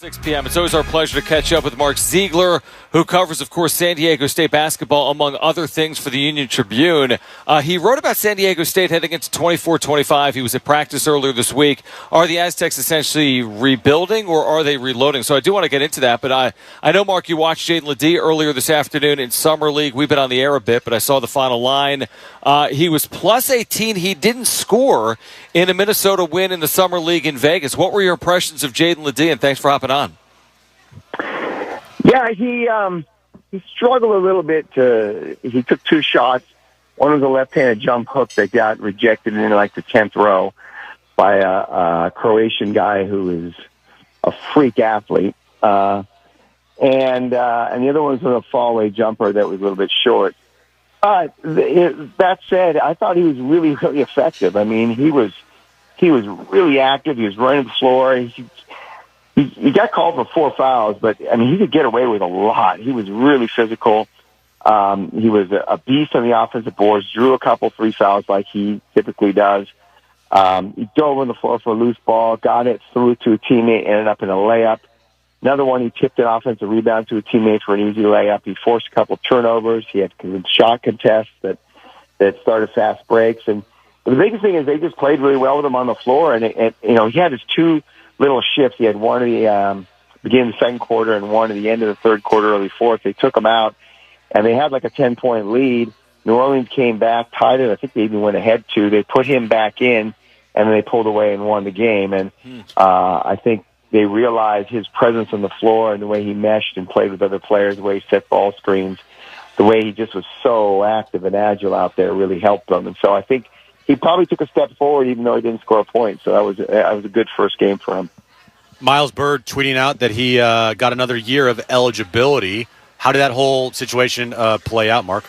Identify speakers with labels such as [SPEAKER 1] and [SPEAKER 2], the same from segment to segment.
[SPEAKER 1] 6 p.m. It's always our pleasure to catch up with Mark Zeigler, who covers, of course, San Diego State basketball, among other things, for the Union-Tribune. He wrote about San Diego State heading into 24-25. He was at practice earlier this week. Are the Aztecs essentially rebuilding, or are they reloading? So I do want to get into that, but I know, Mark, you watched Jaden Ledee earlier this afternoon in Summer League. We've been on the air a bit, but I saw the final line. He was plus 18. He didn't score in a Minnesota win in the Summer League in Vegas. What were your impressions of Jaden Ledee, and thanks for hopping on?
[SPEAKER 2] Yeah, he struggled a little bit. He took two shots. One was a left-handed jump hook that got rejected in like the 10th row by a Croatian guy who is a freak athlete. And the other one was a fall-away jumper that was a little bit short. That said, I thought he was really, really effective. I mean, he was really active. He was running the floor. He got called for 4 fouls, but, I mean, he could get away with a lot. He was really physical. He was a beast on the offensive boards, drew a couple 3 fouls like he typically does. He dove on the floor for a loose ball, got it, threw it to a teammate, ended up in a layup. Another one, he tipped an offensive rebound to a teammate for an easy layup. He forced a couple turnovers. He had shot contests that started fast breaks. And the biggest thing is they just played really well with him on the floor. And he had his 2 little shifts. He had one at the beginning of the second quarter and one at the end of the third quarter, early fourth. They took him out, and they had like a 10-point lead. New Orleans came back, tied it. I think they even went ahead 2. They put him back in, and then they pulled away and won the game. And I think they realized his presence on the floor and the way he meshed and played with other players, the way he set ball screens, the way he just was so active and agile out there really helped them. And so I think he probably took a step forward even though he didn't score a point. So that was a good first game for him.
[SPEAKER 3] Miles Bird tweeting out that he got another year of eligibility. How did that whole situation play out, Mark?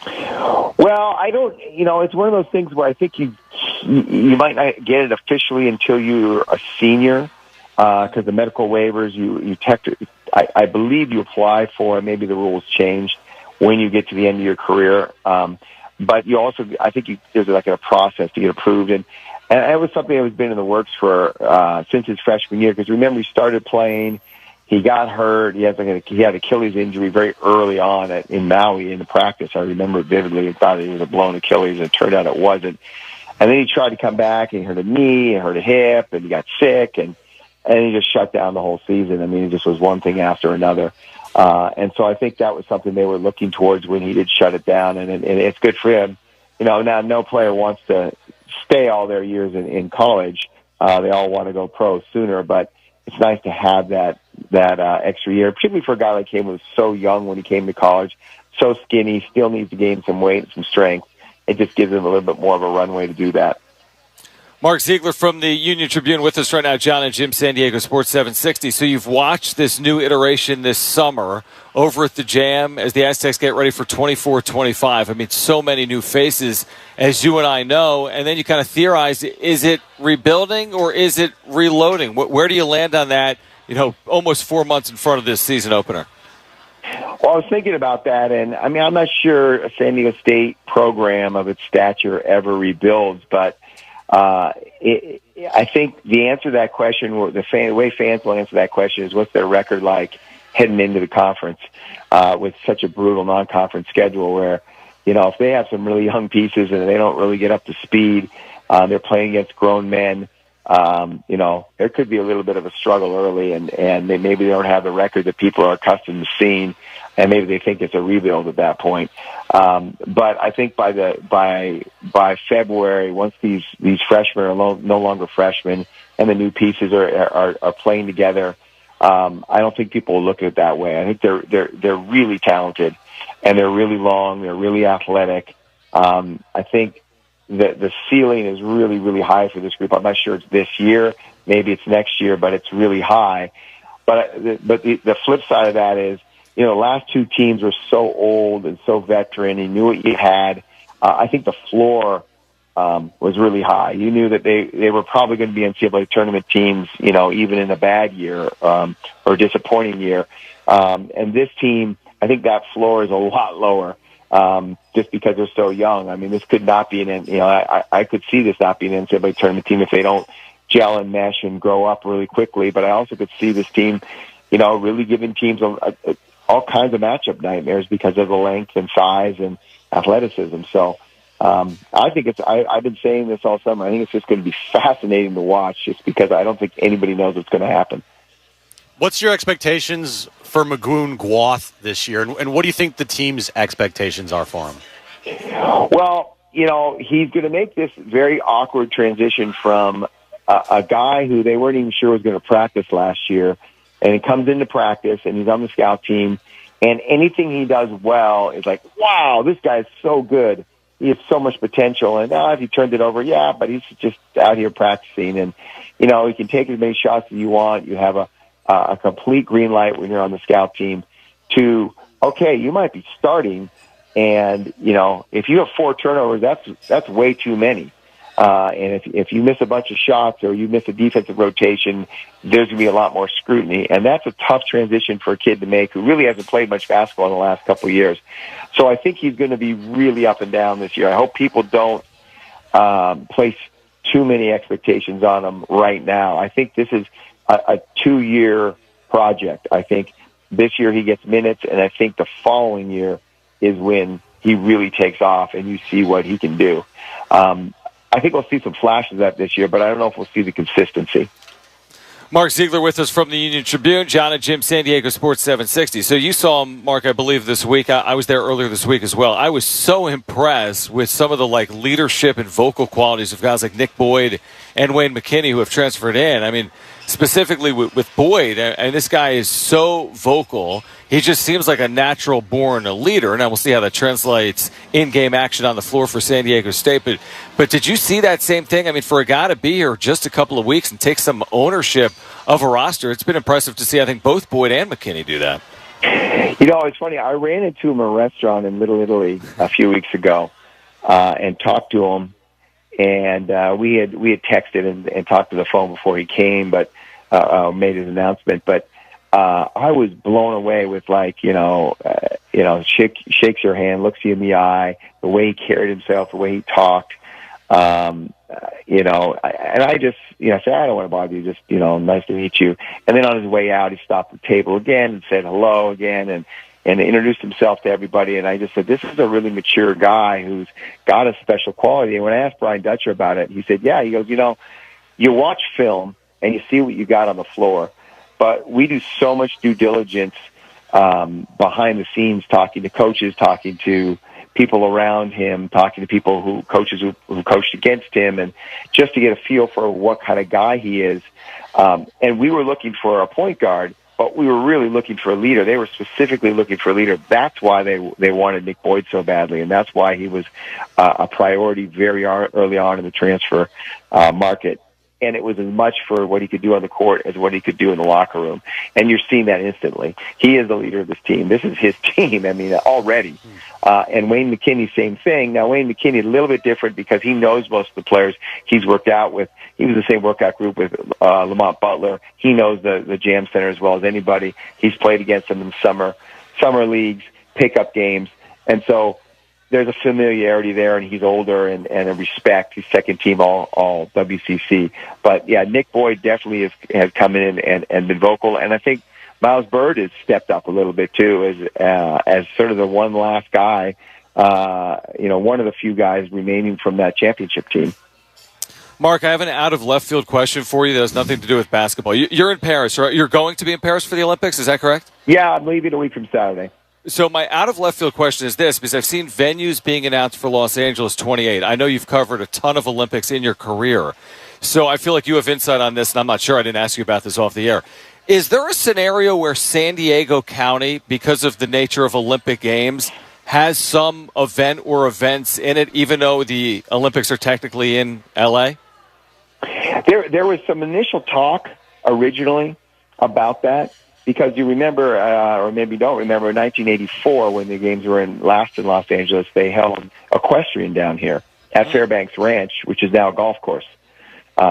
[SPEAKER 2] Well, I don't, it's one of those things where I think you might not get it officially until you're a senior, because the medical waivers, I believe you apply for, and maybe the rules changed when you get to the end of your career. But you also, I think there's like a process to get approved. And it was something that was been in the works for since his freshman year. Because remember, he started playing, he got hurt, he had Achilles injury very early on in Maui in the practice. I remember it vividly. I thought it was a blown Achilles, and it turned out it wasn't. And then he tried to come back, and he hurt a knee, and hurt a hip, and he got sick, and he just shut down the whole season. I mean, it just was one thing after another. And so I think that was something they were looking towards when he did shut it down, and it's good for him. Now no player wants to stay all their years in college. They all want to go pro sooner, but it's nice to have that extra year, particularly for a guy like him who was so young when he came to college, so skinny, still needs to gain some weight and some strength. It just gives him a little bit more of a runway to do that.
[SPEAKER 1] Mark Zeigler from the Union-Tribune with us right now, John and Jim, San Diego Sports 760. So you've watched this new iteration this summer over at the Jam as the Aztecs get ready for 24-25. I mean, so many new faces, as you and I know, and then you kind of theorize, is it rebuilding or is it reloading? Where do you land on that, almost 4 months in front of this season opener?
[SPEAKER 2] Well, I was thinking about that, and I mean, I'm not sure a San Diego State program of its stature ever rebuilds, but I think the answer to that question, the way fans will answer that question, is what's their record like heading into the conference with such a brutal non-conference schedule where, if they have some really young pieces and they don't really get up to speed, they're playing against grown men, there could be a little bit of a struggle early, and maybe they don't have the record that people are accustomed to seeing, and maybe they think it's a rebuild at that point. But I think by February, once these freshmen are no longer freshmen and the new pieces are playing together, I don't think people will look at it that way. I think they're really talented, and they're really long, they're really athletic. I think the ceiling is really, really high for this group. I'm not sure it's this year, maybe it's next year, but it's really high. But the flip side of that is, the last 2 teams were so old and so veteran. You knew what you had. I think the floor was really high. You knew that they were probably going to be NCAA tournament teams, even in a bad year or disappointing year. And this team, I think that floor is a lot lower just because they're so young. I mean, this could not be I could see this not being an NCAA tournament team if they don't gel and mesh and grow up really quickly. But I also could see this team, really giving teams all kinds of matchup nightmares because of the length and size and athleticism. So I think I've been saying this all summer. I think it's just going to be fascinating to watch just because I don't think anybody knows what's going to happen.
[SPEAKER 3] What's your expectations for Magoon Gwath this year, and what do you think the team's expectations are for him?
[SPEAKER 2] Well, he's going to make this very awkward transition from a guy who they weren't even sure was going to practice last year, and he comes into practice, and he's on the scout team, and anything he does well is like, wow, this guy's so good. He has so much potential, and if he turned it over, yeah, but he's just out here practicing, and, he can take as many shots as you want. You have a complete green light when you're on the scout team to, okay, you might be starting, and, if you have 4 turnovers, that's way too many. And if you miss a bunch of shots or you miss a defensive rotation, there's going to be a lot more scrutiny. And that's a tough transition for a kid to make who really hasn't played much basketball in the last couple of years. So I think he's going to be really up and down this year. I hope people don't place too many expectations on him right now. I think this is a 2-year project. I think this year he gets minutes, and I think the following year is when he really takes off and you see what he can do. I think we'll see some flashes of that this year, but I don't know if we'll see the consistency.
[SPEAKER 1] Mark Zeigler with us from the Union-Tribune, John and Jim, San Diego Sports 760. So you saw him, Mark, I believe this week. I was there earlier this week as well. I was so impressed with some of the leadership and vocal qualities of guys like Nick Boyd and Wayne McKinney who have transferred in. I mean, specifically with Boyd, and this guy is so vocal. He just seems like a natural-born leader. Now we'll see how that translates in-game action on the floor for San Diego State. But did you see that same thing? I mean, for a guy to be here just a couple of weeks and take some ownership of a roster, it's been impressive to see, I think, both Boyd and McKinney do that.
[SPEAKER 2] It's funny. I ran into him in a restaurant in Little Italy a few weeks ago and talked to him. And we had texted and talked to the phone before he came, but made his announcement. But I was blown away with shakes your hand, looks you in the eye, the way he carried himself, the way he talked. And I just, said, I don't want to bother you, just, nice to meet you. And then on his way out, he stopped at the table again and said hello again and introduced himself to everybody. And I just said, this is a really mature guy who's got a special quality. And when I asked Brian Dutcher about it, he said, yeah, he goes, you watch film and you see what you got on the floor, but we do so much due diligence behind the scenes, talking to coaches, talking to people around him, talking to coaches who coached against him, and just to get a feel for what kind of guy he is. And we were looking for a point guard, but we were really looking for a leader. They were specifically looking for a leader. That's why they wanted Nick Boyd so badly, and that's why he was a priority very early on in the transfer market. And it was as much for what he could do on the court as what he could do in the locker room. And you're seeing that instantly. He is the leader of this team. This is his team, already. And Wayne McKinney, same thing. Now, Wayne McKinney, a little bit different because he knows most of the players he's worked out with. He was the same workout group with Lamont Butler. He knows the Jam Center as well as anybody. He's played against them in summer leagues, pickup games. And so there's a familiarity there, and he's older and a respect. He's second team all WCC. But, yeah, Nick Boyd definitely has come in and been vocal. And I think Miles Bird has stepped up a little bit, too, as sort of the one last guy, one of the few guys remaining from that championship team.
[SPEAKER 1] Mark, I have an out-of-left-field question for you that has nothing to do with basketball. You're in Paris, right? You're going to be in Paris for the Olympics, is that correct?
[SPEAKER 2] Yeah, I'm leaving a week from Saturday.
[SPEAKER 1] So my out-of-left-field question is this, because I've seen venues being announced for Los Angeles 28. I know you've covered a ton of Olympics in your career, so I feel like you have insight on this, and I'm not sure. I didn't ask you about this off the air. Is there a scenario where San Diego County, because of the nature of Olympic Games, has some event or events in it, even though the Olympics are technically in L.A.?
[SPEAKER 2] There was some initial talk originally about that. Because you remember, or maybe don't remember, in 1984 when the games were last in Los Angeles, they held equestrian down here at Fairbanks Ranch, which is now a golf course,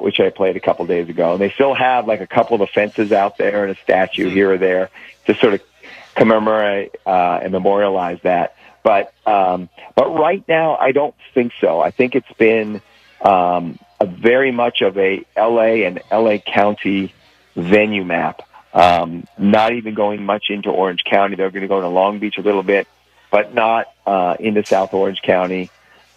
[SPEAKER 2] which I played a couple days ago. And they still have like a couple of the fences out there and a statue here or there to sort of commemorate and memorialize that. But right now, I don't think so. I think it's been a very much of a LA and LA County venue map. Not even going much into Orange County. They're going to go into Long Beach a little bit, but not into South Orange County.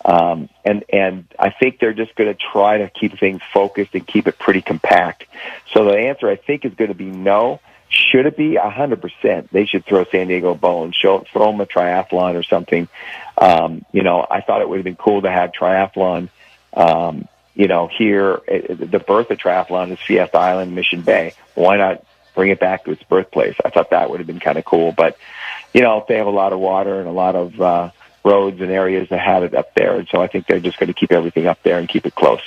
[SPEAKER 2] And I think they're just going to try to keep things focused and keep it pretty compact. So the answer, I think, is going to be no. Should it be? 100%. They should throw San Diego a bone, throw them a triathlon or something. I thought it would have been cool to have triathlon. Here, the birth of triathlon is Fiesta Island, Mission Bay. Why not bring it back to its birthplace? I thought that would have been kind of cool. But, they have a lot of water and a lot of roads and areas that have it up there. And so I think they're just going to keep everything up there and keep it close.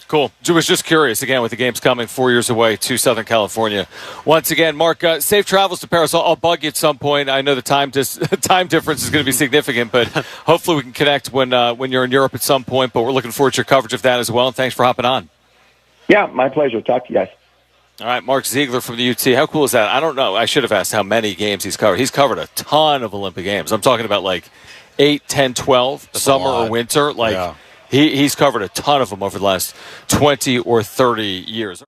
[SPEAKER 1] Cool. I was just curious, again, with the games coming 4 years away to Southern California. Once again, Mark, safe travels to Paris. I'll bug you at some point. I know the time difference is going to be significant, but hopefully we can connect when you're in Europe at some point. But we're looking forward to your coverage of that as well, and thanks for hopping on.
[SPEAKER 2] Yeah, my pleasure. Talk to you guys.
[SPEAKER 1] All right, Mark Zeigler from the UT. How cool is that? I don't know. I should have asked how many games he's covered. He's covered a ton of Olympic Games. I'm talking about like 8, 10, 12, That's summer or winter. He's covered a ton of them over the last 20 or 30 years.